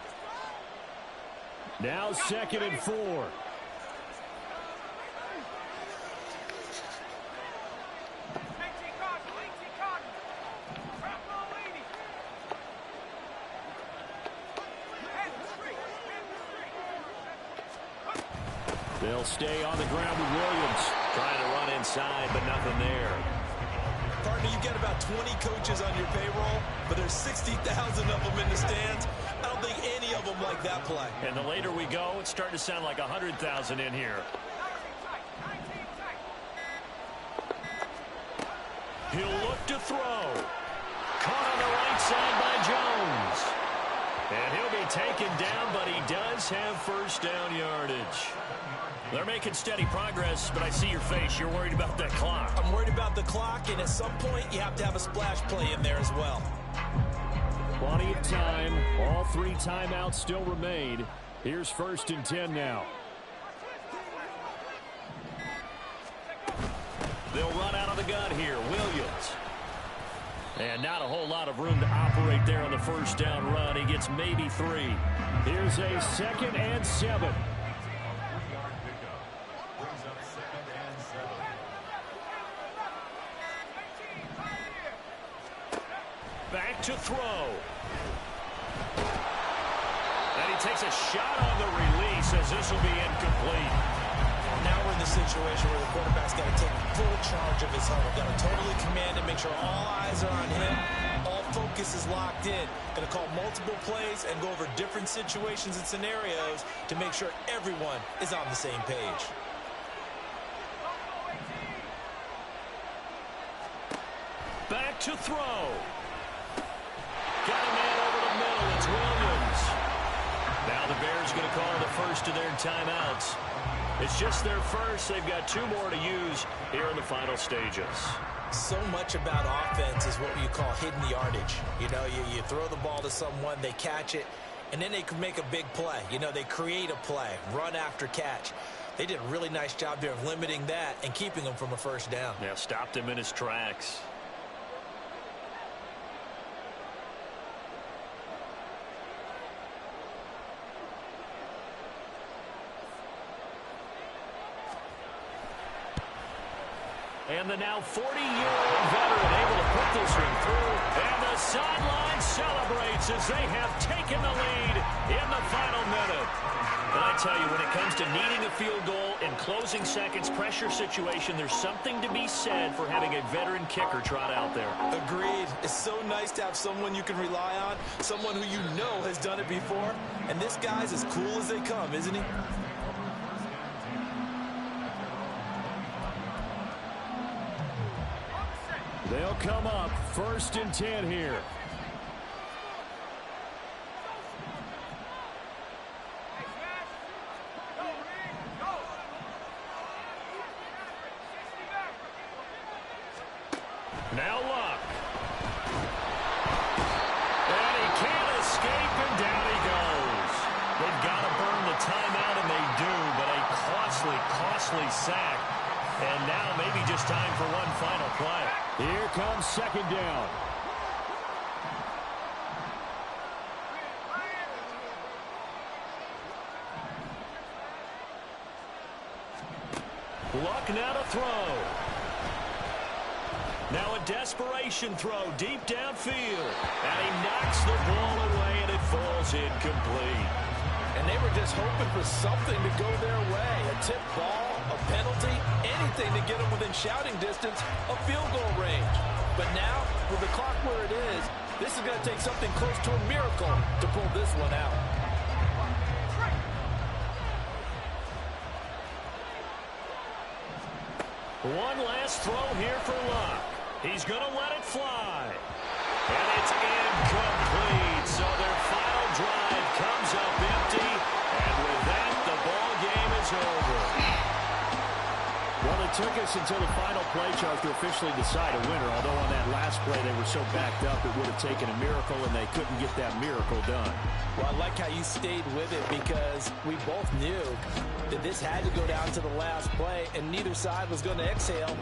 Now 2nd and 4. They'll stay on the ground with Williams. Trying to run inside, but nothing there. Partner, you've got about 20 coaches on your payroll, but there's 60,000 of them in the stands. I don't think any of them like that play. And the later we go, it's starting to sound like 100,000 in here. He'll look to throw. Caught on the right side by Jones. And he'll be taken down, but he does have first down yardage. They're making steady progress, but I see your face. You're worried about that clock. I'm worried about the clock, and at some point, you have to have a splash play in there as well. Plenty of time. All 3 timeouts still remain. Here's 1st and 10 now. They'll run out of the gun here. Williams. And not a whole lot of room to operate there on the first down run. He gets maybe 3. Here's a 2nd and 7. Back to throw. And he takes a shot on the release as this will be incomplete. Now we're in the situation where the quarterback's got to take full charge of his huddle. Got to totally command it, make sure all eyes are on him. All focus is locked in. Going to call multiple plays and go over different situations and scenarios to make sure everyone is on the same page. Back to throw. Got a man over the middle. It's Williams. Now the Bears going to call the first of their timeouts. It's just their first. They've got 2 more to use here in the final stages. So much about offense is what you call hidden yardage. You know, you throw the ball to someone, they catch it, and then they can make a big play. You know, they create a play, run after catch. They did a really nice job there of limiting that and keeping him from a first down. Yeah, stopped him in his tracks. And the now 40-year-old veteran able to put this one through. And the sideline celebrates as they have taken the lead in the final minute. And I tell you, when it comes to needing a field goal in closing seconds, pressure situation, there's something to be said for having a veteran kicker trot out there. Agreed. It's so nice to have someone you can rely on, someone who you know has done it before. And this guy's as cool as they come, isn't he? They'll come up 1st and 10 here. Now Luck. And he can't escape, and down he goes. They've got to burn the timeout, and they do, but a costly sack. And now maybe just time for one final play. Here comes 2nd down. Luck now to throw. Now a desperation throw deep downfield. And he knocks the ball away, and it falls incomplete. And they were just hoping for something to go their way. A tip ball, a penalty, anything to get them within shouting distance of field goal range. But now, with the clock where it is, this is going to take something close to a miracle to pull this one out. One last throw here for Luck. He's going to let it fly. And it's incomplete. So their final drive comes up empty. And with that, the ball game is over. Well, it took us until the final play, Charles, to officially decide a winner. Although on that last play they were so backed up, it would have taken a miracle, and they couldn't get that miracle done. Well, I like how you stayed with it because we both knew that this had to go down to the last play, and neither side was going to exhale